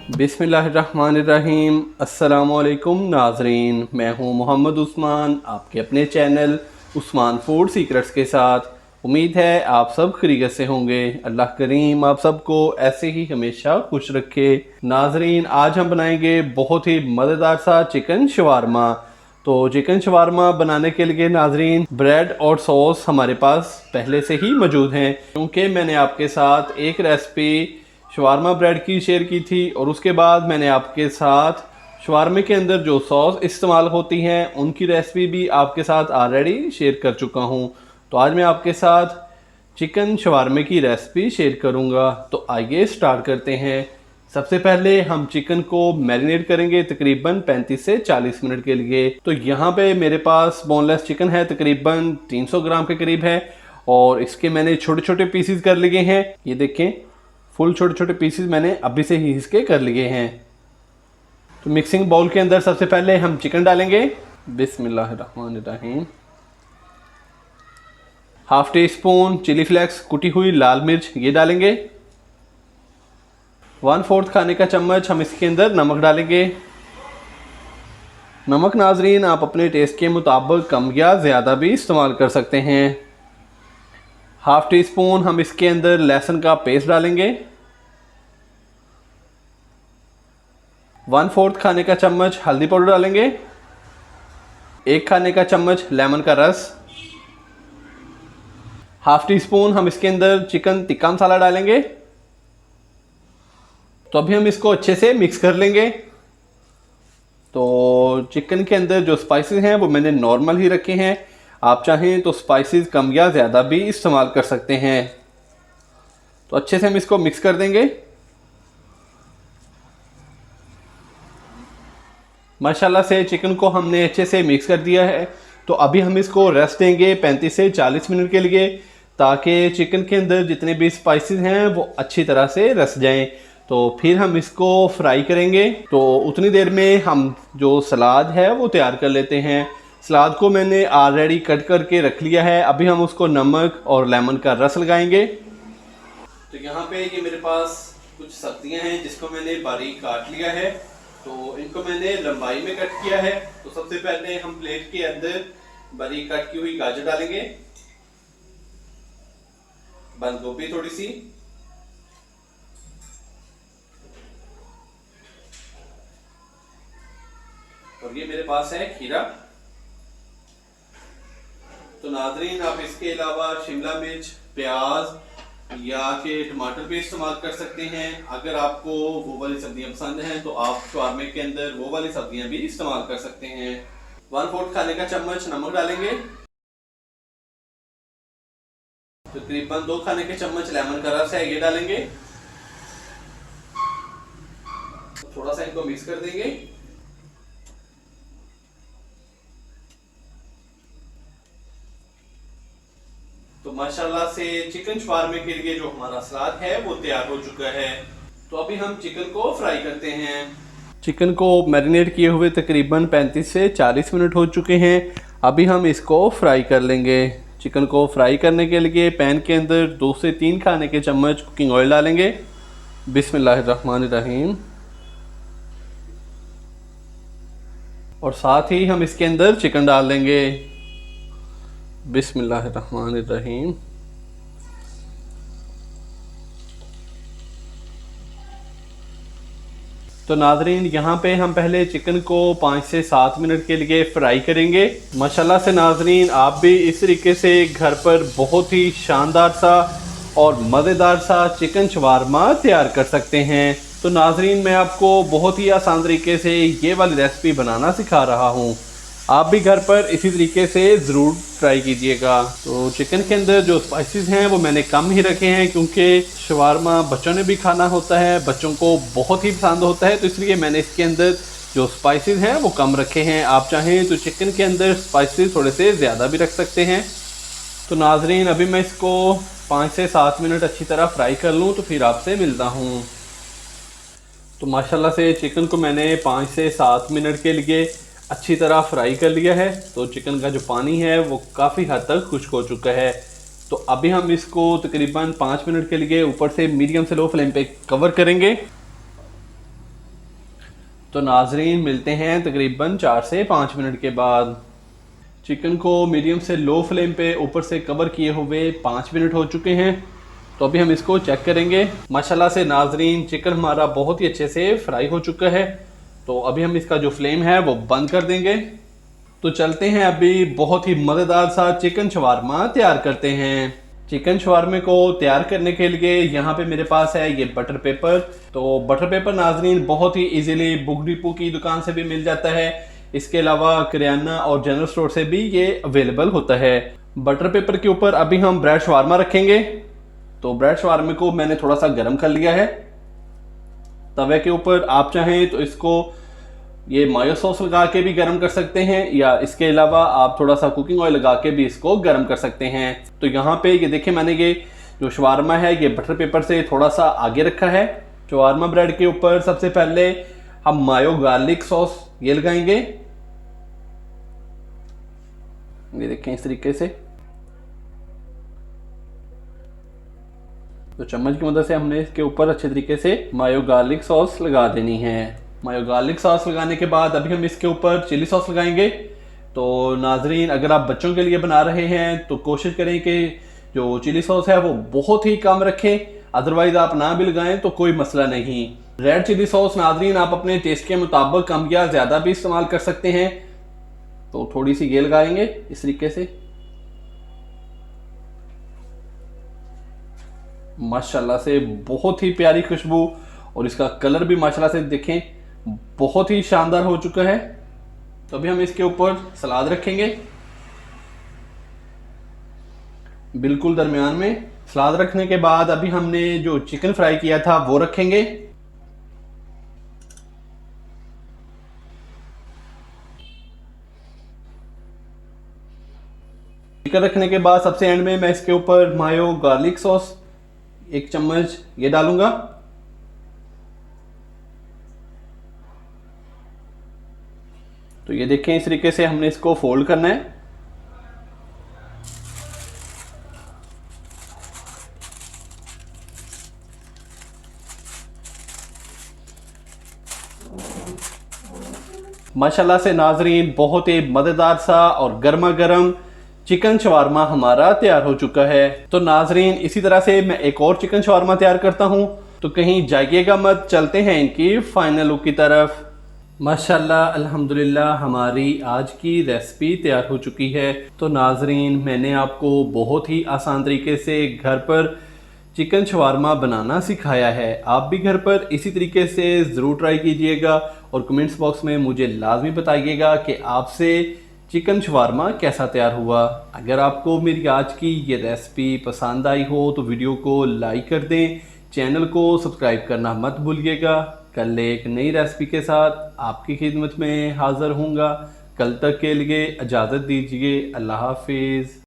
बिस्मिल्लाहिर्रहमानिर्रहीम। अस्सलामुअलैकुम नाजरीन, मैं हूं मोहम्मद उस्मान, आपके अपने चैनल उस्मान फूड सीक्रेट्स के साथ। उम्मीद है आप सब खैरियत से होंगे। अल्लाह करीम आप सबको ऐसे ही हमेशा खुश रखे। नाजरीन, आज हम बनाएंगे बहुत ही मज़ेदार सा चिकन शवारमा। तो चिकन शवारमा बनाने के लिए नाजरीन ब्रेड और सॉस हमारे पास पहले से ही मौजूद हैं, क्योंकि मैंने आपके साथ एक रेसिपी शवारमा ब्रेड की शेयर की थी और उसके बाद मैंने आपके साथ शवारमे के अंदर जो सॉस इस्तेमाल होती हैं उनकी रेसिपी भी आपके साथ ऑलरेडी शेयर कर चुका हूं। तो आज मैं आपके साथ चिकन शवारमे की रेसिपी शेयर करूंगा। तो आइए स्टार्ट करते हैं। सबसे पहले हम चिकन को मैरिनेट करेंगे तकरीबन 35 से 40 मिनट के लिए। तो यहाँ पे मेरे पास बोनलेस चिकन है, तकरीबन 300 ग्राम के करीब है और इसके मैंने छोटे छोटे पीसीज कर लिए हैं। ये देखें, फुल छोटे छोटे पीसेस मैंने अभी से ही इसके कर लिए हैं। तो मिक्सिंग बाउल के अंदर सबसे पहले हम चिकन डालेंगे। बिस्मिल्लाहिर्रहमानिर्रहीम। Half teaspoon chili flakes कुटी हुई लाल मिर्च ये डालेंगे। 1/4 खाने का चम्मच हम इसके अंदर नमक डालेंगे। नमक नाजरीन आप अपने टेस्ट के मुताबिक कम या ज़्यादा भी इस्तेमाल कर सकते हैं। हाफ टी स्पून हम इसके अंदर लहसुन का पेस्ट डालेंगे। 1/4 खाने का चम्मच हल्दी पाउडर डालेंगे। 1 खाने का चम्मच लेमन का रस। हाफ टी स्पून हम इसके अंदर चिकन टिक्का मसाला डालेंगे। तो अभी हम इसको अच्छे से मिक्स कर लेंगे। तो चिकन के अंदर जो स्पाइसेस हैं वो मैंने नॉर्मल ही रखे हैं, आप चाहें तो स्पाइसेस कम या ज़्यादा भी इस्तेमाल कर सकते हैं। तो अच्छे से हम इसको मिक्स कर देंगे। माशाल्लाह से चिकन को हमने अच्छे से मिक्स कर दिया है। तो अभी हम इसको रेस्ट देंगे 35 से 40 मिनट के लिए, ताकि चिकन के अंदर जितने भी स्पाइसेस हैं वो अच्छी तरह से रस जाएं। तो फिर हम इसको फ्राई करेंगे। तो उतनी देर में हम जो सलाद है वो तैयार कर लेते हैं। सलाद को मैंने ऑलरेडी कट करके रख लिया है। अभी हम उसको नमक और लेमन का रस लगाएंगे। तो यहाँ पे ये मेरे पास कुछ सब्जियां हैं जिसको मैंने बारीक काट लिया है। तो इनको मैंने लंबाई में कट किया है। तो सबसे पहले हम प्लेट के अंदर बारीक कट की हुई गाजर डालेंगे, बंद गोभी थोड़ी सी, और ये मेरे पास है खीरा। तो नाजरीन आप इसके अलावा शिमला मिर्च, प्याज या के टमाटर भी इस्तेमाल कर सकते हैं। अगर आपको वो वाली सब्जियां पसंद हैं तो आप शवारमे के अंदर वो वाली सब्जियां भी इस्तेमाल कर सकते हैं। 1/4 खाने का चम्मच नमक डालेंगे। तकरीबन 2 खाने के चम्मच लेमन का रस है ये डालेंगे। थोड़ा सा इनको मिक्स कर देंगे। तो माशाल्लाह से चिकन शवारमे के लिए जो हमारा सलाद है वो तैयार हो चुका है। तो अभी हम चिकन को फ्राई करते हैं। चिकन को मैरिनेट किए हुए तकरीबन 35 से 40 मिनट हो चुके हैं। अभी हम इसको फ्राई कर लेंगे। चिकन को फ्राई करने के लिए पैन के अंदर 2 से 3 खाने के चम्मच कुकिंग ऑयल डालेंगे। बिस्मिल्लाहिर्रहमानिर्रहीम। और साथ ही हम इसके अंदर चिकन डाल देंगे। बिस्मिल्लाहिर्रहमानिर्रहीम। तो नाजरीन यहाँ पे हम पहले चिकन को 5 से 7 मिनट के लिए फ्राई करेंगे। माशाल्लाह से नाजरीन आप भी इस तरीके से घर पर बहुत ही शानदार सा और मज़ेदार सा चिकन शवारमा तैयार कर सकते हैं। तो नाजरीन मैं आपको बहुत ही आसान तरीके से ये वाली रेसिपी बनाना सिखा रहा हूँ, आप भी घर पर इसी तरीके से ज़रूर ट्राई कीजिएगा। तो चिकन के अंदर जो स्पाइसेस हैं वो मैंने कम ही रखे हैं, क्योंकि शवारमा बच्चों ने भी खाना होता है, बच्चों को बहुत ही पसंद होता है। तो इसलिए मैंने इसके अंदर जो स्पाइसेस हैं वो कम रखे हैं। आप चाहें तो चिकन के अंदर स्पाइसेस थोड़े से ज़्यादा भी रख सकते हैं। तो नाजरीन अभी मैं इसको 5 से 7 मिनट अच्छी तरह फ्राई कर लूँ तो फिर आपसे मिलता हूँ। तो माशाल्लाह से चिकन को मैंने 5 से 7 मिनट के लिए अच्छी तरह फ्राई कर लिया है। तो चिकन का जो पानी है वो काफ़ी हद तक खुश्क हो चुका है। तो अभी हम इसको तकरीबन 5 मिनट के लिए ऊपर से मीडियम से लो फ्लेम पे कवर करेंगे। तो नाजरीन मिलते हैं तकरीबन 4 से 5 मिनट के बाद। चिकन को मीडियम से लो फ्लेम पे ऊपर से कवर किए हुए 5 मिनट हो चुके हैं। तो अभी हम इसको चेक करेंगे। माशाल्लाह से नाजरीन चिकन हमारा बहुत ही अच्छे से फ्राई हो चुका है। तो अभी हम इसका जो फ्लेम है वो बंद कर देंगे। तो चलते हैं अभी बहुत ही मज़ेदार सा चिकन शवारमा तैयार करते हैं। चिकन शवारमे को तैयार करने के लिए यहाँ पे मेरे पास है ये बटर पेपर। तो बटर पेपर नाजरीन बहुत ही इजीली बुक डिपो की दुकान से भी मिल जाता है। इसके अलावा किराना और जनरल स्टोर से भी ये अवेलेबल होता है। बटर पेपर के ऊपर अभी हम ब्रेड शवारमा रखेंगे। तो ब्रेड शवारमे को मैंने थोड़ा सा गर्म कर लिया है तवे के ऊपर। आप चाहें तो इसको ये मायो सॉस लगा के भी गर्म कर सकते हैं, या इसके अलावा आप थोड़ा सा कुकिंग ऑयल लगा के भी इसको गर्म कर सकते हैं। तो यहाँ पे ये देखिए मैंने ये जो शवारमा है ये बटर पेपर से थोड़ा सा आगे रखा है। शवारमा ब्रेड के ऊपर सबसे पहले हम मायो गार्लिक सॉस ये लगाएंगे। ये देखें इस तरीके से। तो चम्मच की मदद से हमने इसके ऊपर अच्छे तरीके से मायो गार्लिक सॉस लगा देनी है। मायो गार्लिक सॉस लगाने के बाद अभी हम इसके ऊपर चिली सॉस लगाएंगे। तो नाजरीन अगर आप बच्चों के लिए बना रहे हैं तो कोशिश करें कि जो चिली सॉस है वो बहुत ही कम रखें, अदरवाइज आप ना भी लगाएं तो कोई मसला नहीं। रेड चिली सॉस नाजरीन आप अपने टेस्ट के मुताबिक कम या ज़्यादा भी इस्तेमाल कर सकते हैं। तो थोड़ी सी ये लगाएंगे इस तरीके से। माशाल्लाह से बहुत ही प्यारी खुशबू और इसका कलर भी माशाल्लाह से देखें बहुत ही शानदार हो चुका है। तो अभी हम इसके ऊपर सलाद रखेंगे बिल्कुल दरमियान में। सलाद रखने के बाद अभी हमने जो चिकन फ्राई किया था वो रखेंगे। चिकन रखने के बाद सबसे एंड में मैं इसके ऊपर मायो गार्लिक सॉस 1 चम्मच ये डालूंगा। तो ये देखें इस तरीके से हमने इसको फोल्ड करना है। माशाल्लाह से नाजरीन बहुत ही मज़ेदार सा और गर्मा गर्म चिकन शवारमा हमारा तैयार हो चुका है। तो नाजरीन इसी तरह से मैं एक और चिकन शवारमा तैयार करता हूँ। तो कहीं जाइएगा मत, चलते हैं इनकी फाइनल लुक की तरफ। माशाल्लाह अल्हम्दुलिल्लाह हमारी आज की रेसिपी तैयार हो चुकी है। तो नाजरीन मैंने आपको बहुत ही आसान तरीके से घर पर चिकन शवारमा बनाना सिखाया है। आप भी घर पर इसी तरीके से ज़रूर ट्राई कीजिएगा और कमेंट्स बॉक्स में मुझे लाजमी बताइएगा कि आपसे चिकन शवारमा कैसा तैयार हुआ। अगर आपको मेरी आज की ये रेसिपी पसंद आई हो तो वीडियो को लाइक कर दें, चैनल को सब्सक्राइब करना मत भूलिएगा। कल एक नई रेसिपी के साथ आपकी खिदमत में हाज़िर हूँगा। कल तक के लिए इजाज़त दीजिए। अल्लाह हाफिज़।